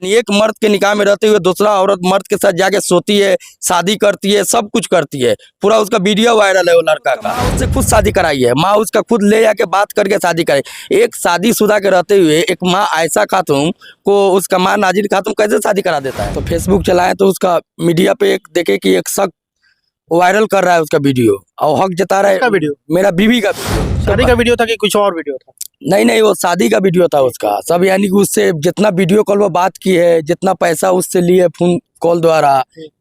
एक मर्द के निकाह में रहते हुए दूसरा औरत मर्द के साथ जाके सोती है, शादी करती है, सब कुछ करती है। पूरा उसका वीडियो वायरल है वो लड़का का। माँ उससे खुद शादी कराई है, माँ उसका खुद ले जाके बात करके शादी कराई। एक शादीशुदा के रहते हुए एक माँ आयशा खातून को उसका माँ नाजिर खातून कैसे शादी करा देता है। तो फेसबुक चलाए तो उसका मीडिया पे एक देखे कि एक शख्स वायरल कर रहा है उसका वीडियो और हक जता रहा है। वीडियो मेरा बीवी का वीडियो, शादी का वीडियो था कि कुछ और वीडियो था? नहीं, वो शादी का वीडियो था उसका। सब यानी कि उससे जितना वीडियो कॉल वो बात की है, जितना पैसा उससे लिए फोन कॉल द्वारा,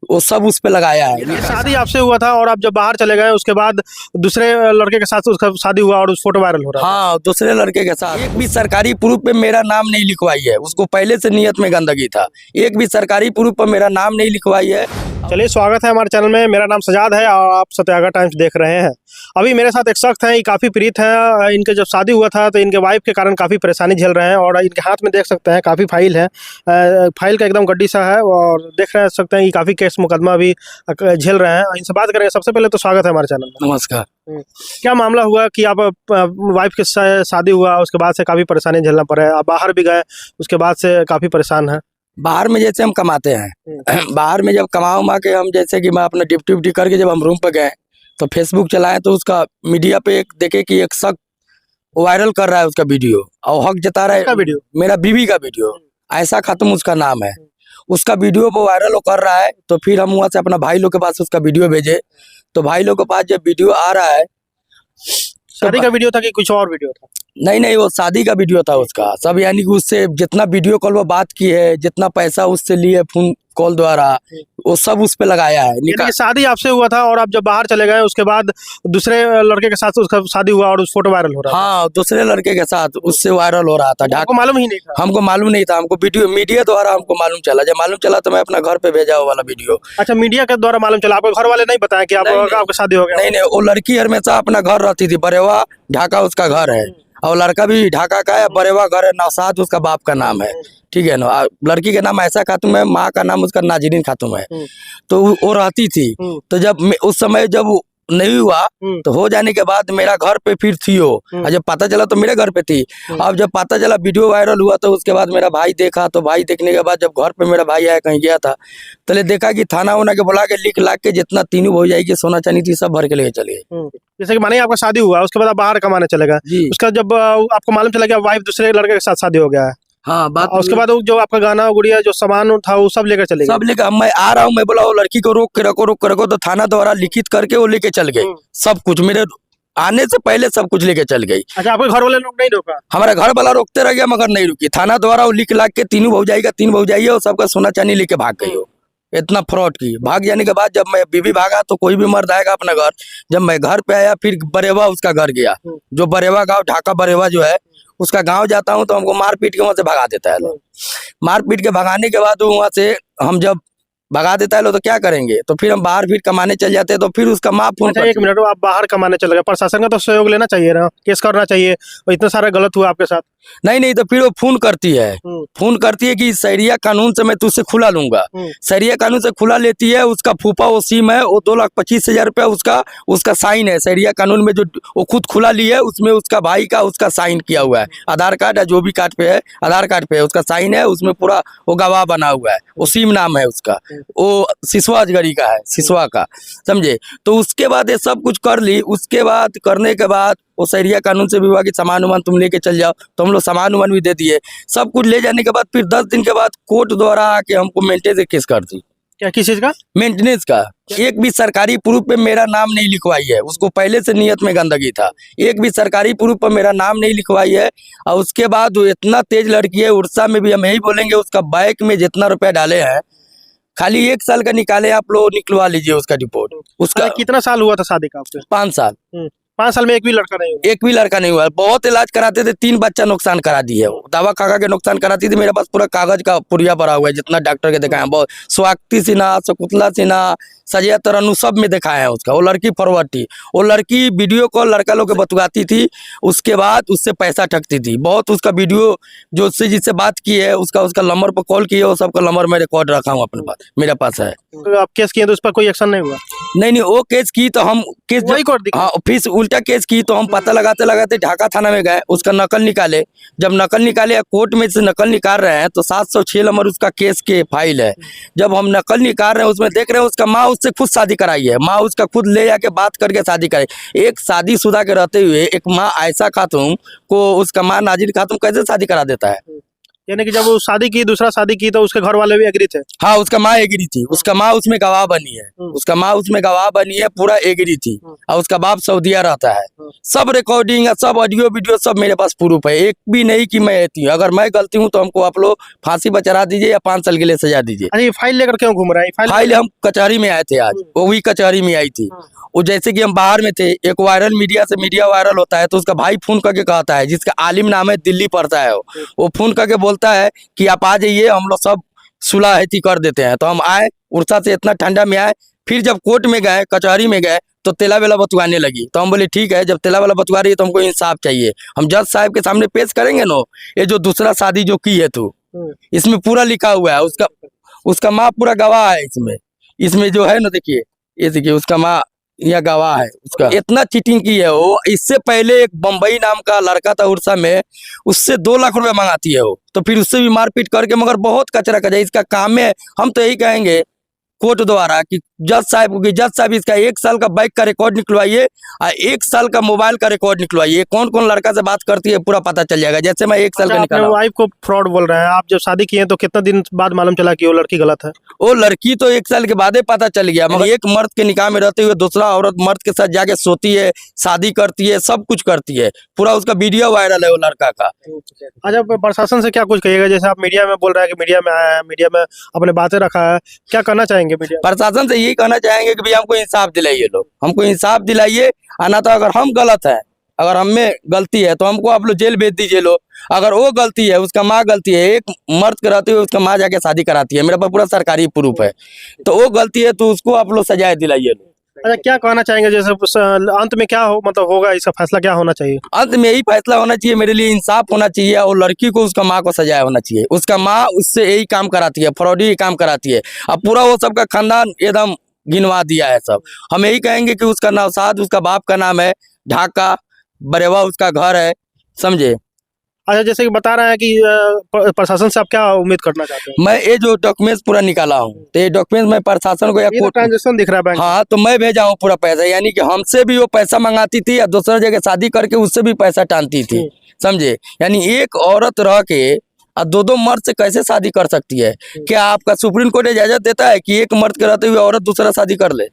वो सब उस पे लगाया है। ये शादी आपसे हुआ था और आप जब बाहर चले गए उसके बाद दूसरे लड़के के साथ उसका शादी हुआ और उस फोटो वायरल हो रहा है। हाँ, दूसरे लड़के के साथ। एक भी सरकारी प्रूफ पे मेरा नाम नहीं लिखवाई है, उसको पहले से नियत में गंदगी था। एक भी सरकारी प्रूफ पर मेरा नाम नहीं लिखवाई है। चलिए, स्वागत है हमारे चैनल में। मेरा नाम सजाद है और आप सत्याग्रह टाइम्स देख रहे हैं। अभी मेरे साथ एक शख्स हैं, ये काफ़ी पीड़ित हैं। इनके जब शादी हुआ था तो इनके वाइफ के कारण काफ़ी परेशानी झेल रहे हैं और इनके हाथ में देख सकते हैं काफ़ी फाइल है। फाइल का एकदम गड्डी सा है और देख रहे सकते हैं कि काफ़ी केस मुकदमा भी झेल रहे हैं। इनसे बात करेंगे। सबसे पहले तो स्वागत है हमारे चैनल में। नमस्कार। क्या मामला हुआ कि आप वाइफ के शादी हुआ उसके बाद से काफ़ी परेशानी झेलना पड़ा है, आप बाहर भी गए उसके बाद से काफ़ी परेशान है? बाहर में जैसे हम कमाते हैं, बाहर में जब कमा उमा के हम जैसे कि मैं अपना ड्यूटी करके जब हम रूम पे गए तो फेसबुक चलाए तो उसका मीडिया पे एक देखे कि एक शख्स वायरल कर रहा है उसका वीडियो और हक जता रहा है। वीडियो मेरा बीवी का वीडियो, आयशा खातून उसका नाम है। उसका वीडियो वो वायरल कर रहा है तो फिर हम वहाँ से अपना भाई लोग के पास उसका वीडियो भेजे। तो भाई लोग के पास जब वीडियो आ रहा है, शादी का वीडियो था कि कुछ और वीडियो था? नहीं, वो शादी का वीडियो था उसका। सब यानी कि उससे जितना वीडियो कॉल वो बात की है, जितना पैसा उससे लिए फोन कॉल द्वारा, वो सब उस पे लगाया है। यानी कि शादी आपसे हुआ था और आप जब बाहर चले गए उसके बाद दूसरे लड़के के साथ उसका शादी हुआ और उस फोटो वायरल हो रहा है। हाँ, दूसरे लड़के के साथ उससे वायरल हो रहा था। आपको मालूम ही नहीं था? हमको मालूम नहीं था, हमको वीडियो मीडिया द्वारा हमको मालूम चला। जब मालूम चला तो मैं अपना घर पे भेजा वो वाला वीडियो। अच्छा, मीडिया के द्वारा मालूम चला? आपको घर वाले नहीं बताया कि आपका शादी हो गया? नहीं, वो लड़की हमेशा अपना घर रहती थी, बरेवा ढाका उसका घर है और लड़का भी ढाका का है। बरेवा घर है, नौसाद उसका बाप का नाम है, ठीक है ना। लड़की का नाम आयशा खातून है, माँ का नाम उसका नाजिरीन खातून है। तो वो रहती थी। तो जब उस समय जब नहीं हुआ तो हो जाने के बाद मेरा घर पे फिर थी वो, और जब पता चला तो मेरे घर पे थी। अब जब पता चला वीडियो वायरल हुआ तो उसके बाद मेरा भाई देखा। तो भाई देखने के बाद जब घर पे मेरा भाई आया, कहीं गया था, तो देखा कि थाना उना के बुला के लिख लाख के जितना तीनों हो जाएगी सोना चांदी थी सब भर के लेके चले गए। जैसे कि माने आपका शादी हुआ उसके बाद आप बाहर कमाने चले गए, उसका जब आपको मालूम चला कि वाइफ दूसरे लड़के के साथ शादी हो गया है, हाँ, बात उसके बाद जो आपका गाना गुड़िया जो सामान था वो सब लेकर चले गए? सब लेकर। मैं आ रहा हूँ, मैं बोला वो लड़की को रोक के रखो, तो थाना द्वारा लिखित करके वो लेके चल गई। सब कुछ मेरे आने से पहले सब कुछ लेके चल गई। अच्छा, आपके घर वाले लोग नहीं रोका? हमारा घर वाला रोकते रह गया मगर नहीं रुकी। थाना द्वारा वो लिख लाख के तीन भौजाई है और सबका सोना चांदी लेके भाग गई हो। इतना फ्रॉड की। भाग जाने के बाद जब मैं बीवी भागा तो कोई भी मर्द आएगा अपना घर। जब मैं घर पे आया फिर बरेवा उसका घर गया, जो बरेवा गाँव ढाका बरेवा जो है उसका गांव जाता हूं तो हमको मार पीट के वहां से भगा देता है लोग। मार पीट के भगाने के बाद वहां से हम जब भगा देता है लोग तो क्या करेंगे, तो फिर हम बाहर फिर कमाने चल जाते हैं। तो फिर उसका माँ फोन। अच्छा, एक मिनट, आप बाहर कमाने चले गए, प्रशासन का तो सहयोग लेना चाहिए ना, केस करना चाहिए। और इतना सारा गलत हुआ आपके साथ। नहीं, तो फिर वो फोन करती है कि शहरिया कानून से मैं तुझसे खुला लूंगा। शहरिया कानून से खुला लेती है। उसका फूफा वो सीम है, वो 2,25,000 रुपया उसका साइन है। शहरिया कानून में जो वो खुद खुला ली है उसमें उसका भाई का उसका साइन किया हुआ है। आधार कार्ड या जो भी कार्ड पे है, आधार कार्ड पे है उसका साइन है, उसमें पूरा वो गवाह बना हुआ है। वो सीम नाम है उसका, वो सिसवा अजगरी का है, सिसवा का, समझे। तो उसके बाद ये सब कुछ कर ली। उसके बाद करने के बाद वो शहरिया कानून से भी हुआ कि सामान उमान तुम लेके चल जाओ, तो हम लोग सामान उमान भी दे दिए। सब कुछ ले जाने के बाद फिर 10 दिन के बाद कोर्ट द्वारा आके हमको मेंटेनेंस केस कर दी। क्या, किस चीज का? मेंटेनेंस का। एक भी सरकारी प्रूफ पे मेरा नाम नहीं लिखवाई है, उसको पहले से नियत में गंदगी था। एक भी सरकारी प्रूफ पर मेरा नाम नहीं लिखवाई है। और उसके बाद वो इतना तेज लड़की है, उड़ीसा में भी हम यही बोलेंगे, उसका बैंक में जितना रुपया डाले हैं खाली 1 साल का निकाले, आप लोग निकलवा लीजिए उसका रिपोर्ट। उसका कितना साल हुआ था शादी का आपसे? 5 साल। 5 साल में एक भी लड़का नहीं हुआ? एक भी लड़का नहीं हुआ। बहुत इलाज कराते थे, 3 बच्चा नुकसान करा दी है। दवा खा के नुकसान कराती थी। मेरे पास पूरा कागज का पुरिया भरा हुआ है, जितना डॉक्टर के दिखाया। बहुत स्वाति सिन्हा, शकुंतला सिन्हा, सजिया तरनु सब में दिखाया है उसका। वो लड़की फॉरवर्ड थी। वो लड़की वीडियो कॉल लड़का लोग के बतुआती थी, उसके बाद उससे पैसा ठगती थी बहुत। उसका वीडियो जो उससे जिससे बात की है उसका नंबर पर कॉल किए, वो सबका नंबर मैं रिकॉर्ड रखा हूँ अपने पास, मेरे पास है। तो आप केस किए तो उस पर कोई एक्शन नहीं हुआ? नहीं, वो केस की तो हम केस वही कोर्ट दिखा। हाँ, फिर उल्टा केस की तो हम पता लगाते लगाते ढाका थाना में गए, उसका नकल निकाले। जब नकल निकाले, कोर्ट में से नकल निकाल रहे हैं तो 706 नंबर उसका केस के फाइल है। जब हम नकल निकाल रहे हैं उसमें देख रहे हैं उसका माँ उससे खुद शादी कराई है, माँ उसका खुद ले जाके बात करके शादी कराई। एक शादीशुदा के रहते हुए एक माँ आयशा खातून को उसका माँ नाजिर खातून कैसे शादी करा देता है? यानी कि जब वो शादी की, दूसरा शादी की, तो उसके घर वाले भी एग्री थे? हाँ, उसका माँ एग्री थी, उसका माँ उसमें गवाह बनी है, उसका माँ उसमें गवाह बनी है, पूरा एग्री थी। और उसका बाप सऊदीया रहता है। सब रिकॉर्डिंग है, सब ऑडियो वीडियो सब मेरे पास प्रूफ है, एक भी नहीं कि मैं थी। अगर मैं गलती हूँ तो हमको आप लोग फांसी पर चढ़ा दीजिए या 5 साल के लिए सजा दीजिए। अरे, ये फाइल लेकर क्यों घूम रहा है? फाइल हम कचहरी में आए थे आज, वो भी कचहरी में आई थी। वो जैसे कि हम बाहर में थे, एक वायरल मीडिया से मीडिया वायरल होता है तो उसका भाई फोन करके कहता है, जिसका आलिम नाम है, दिल्ली पढ़ता है, वो फोन करके बोलता है कि आप आ जाइए, हम लोग सब सुलह है कर देते हैं। तो हम आए, उड़सा से इतना ठंडा में आए। फिर जब कोर्ट में गए, कचहरी में गए तो तेला वेला बतवाने लगी। तो हम बोले ठीक है, जब तेला वेला बतवा रही है तो हमको इंसाफ चाहिए, हम जज साहब के सामने पेश करेंगे नो। ये जो दूसरा शादी जो की है तू, इसमें पूरा लिखा हुआ है, उसका माँ पूरा गवाह है इसमें जो है ना, देखिए ये देखिए उसका माँ यह गवाह है। उसका इतना चीटिंग की है वो। इससे पहले एक बम्बई नाम का लड़का था उड़सा में, उससे 2 लाख रुपए मंगाती है वो, तो फिर उससे भी मारपीट करके, मगर बहुत कचरा कचरा इसका काम है। हम तो यही कहेंगे कोर्ट द्वारा कि जज साहब इसका 1 साल का बाइक का रिकॉर्ड निकलवाइए और 1 साल का मोबाइल का रिकॉर्ड निकलवाइए। कौन कौन लड़का से बात करती है पूरा पता चल जाएगा। जैसे मैं 1 साल का निकाला। वाइफ को फ्रॉड बोल रहे हैं आप? जब शादी किए तो कितना दिन बाद मालूम चला कि वो लड़की गलत है? वो लड़की तो 1 साल के बाद ही पता चल गया, मगर एक मर्द के निकाह में रहते हुए दूसरा औरत मर्द के साथ जाके सोती है, शादी करती है, सब कुछ करती है। पूरा उसका वीडियो वायरल है वो लड़का का। अच्छा, प्रशासन से क्या कुछ कहिएगा? जैसे आप मीडिया में बोल रहे हैं कि मीडिया में आया है, मीडिया में अपने बातें रखा है, क्या कहना चाहेंगे मीडिया? प्रशासन से यही कहना चाहेंगे कि भैया हमको इंसाफ दिलाइए, लोग हमको इंसाफ दिलाइए। आना तो अगर हम गलत है, अगर हम में गलती है तो हमको आप लोग जेल भेज दीजिए लोग। अगर वो गलती है, उसका माँ गलती है, एक मर्द कराते हुए उसका माँ जाके शादी कराती है, मेरे पास पूरा सरकारी प्रूफ है, तो वो गलती है तो उसको आप लोग सजाए दिलाइए लोग। अच्छा, क्या कहना चाहेंगे? जैसे अंत में क्या हो, मतलब होगा, इसका फैसला क्या होना चाहिए? अंत में यही फैसला होना चाहिए, मेरे लिए इंसाफ होना चाहिए और लड़की को उसका माँ को सजाया होना चाहिए। उसका माँ उससे यही काम कराती है, फ्रॉडी काम कराती है। अब पूरा वो सबका खानदान एकदम गिनवा दिया है सब। हम यही कहेंगे कि उसका नौशाद, उसका बाप का नाम है, ढाका बरेवा उसका घर है, समझे। अच्छा, जैसे कि बता रहे हैं कि प्रशासन से आप क्या उम्मीद करना चाहते हैं? मैं ये जो डॉक्यूमेंट्स पूरा निकाला हूँ, तो ये डॉक्यूमेंट्स मैं प्रशासन को या ये तो ट्रांजैक्शन दिख रहा है बैंक। हाँ, तो मैं भेजा हूँ पूरा पैसा, यानी कि हमसे भी वो पैसा मंगाती थी या दूसरा जगह शादी करके उससे भी पैसा टानती थी, समझे। यानी एक औरत रह के और 2 मर्द से कैसे शादी कर सकती है? क्या आपका सुप्रीम कोर्ट इजाजत देता है कि एक मर्द के रहते हुए औरत दूसरा शादी कर ले?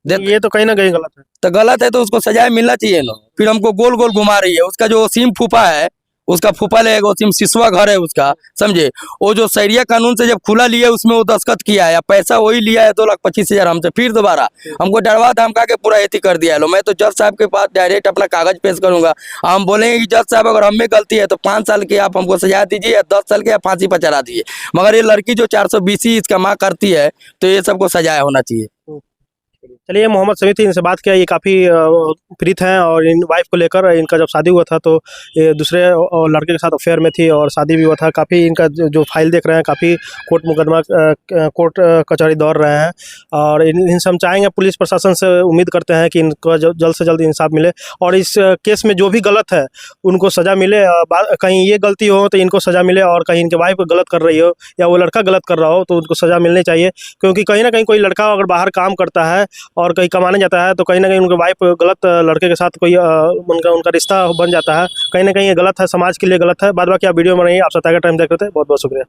ये तो कहीं ना कहीं गलत है। तो गलत है तो उसको सजाए मिलना चाहिए ना। फिर हमको गोल गोल घुमा रही है। उसका जो वसीम फूफा है, उसका फूफा ले वसीम सिसवा घर है उसका, समझे। वो जो शरिया कानून से जब खुला लिया उसमें वो दस्तखत किया है, पैसा वही लिया है 2,25,000 हमसे। फिर दोबारा हमको डरवा धमका के पूरा एथी कर दिया है लो। मैं तो जज साहब के पास डायरेक्ट अपना कागज पेश करूंगा। हम बोलेंगे कि जज साहब अगर हम में गलती है तो 5 साल के आप हमको सजा दीजिए या 10 साल के या फांसी पर चढ़ा दीजिए। मगर ये लड़की जो 420 इसका माँ करती है तो ये सबको सजाया होना चाहिए। चलिए, मोहम्मद समीती, इनसे बात किया, ये काफ़ी प्रीत हैं और इन वाइफ को लेकर इनका जब शादी हुआ था तो ये दूसरे लड़के के साथ अफेयर में थी और शादी भी हुआ था। काफ़ी इनका जो फाइल देख रहे हैं, काफ़ी कोर्ट मुकदमा, कोर्ट कचहरी दौड़ रहे हैं और इनसे हम चाहेंगे, पुलिस प्रशासन से उम्मीद करते हैं कि इनको जल्द से जल्द इंसाफ मिले और इस केस में जो भी गलत है उनको सज़ा मिले। कहीं ये गलती हो तो इनको सज़ा मिले और कहीं इनके वाइफ गलत कर रही हो या वो लड़का गलत कर रहा हो तो उनको सज़ा मिलनी चाहिए। क्योंकि कहीं ना कहीं कोई लड़का अगर बाहर काम करता है और कहीं कमाने जाता है तो कहीं ना कहीं उनके वाइफ गलत लड़के के साथ कोई उनका रिश्ता बन जाता है। कहीं ना कहीं ये गलत है, समाज के लिए गलत है। बाद बाकी आप वीडियो में नहीं, आप सत्याग्रह टाइम देख रहे थे, बहुत बहुत शुक्रिया।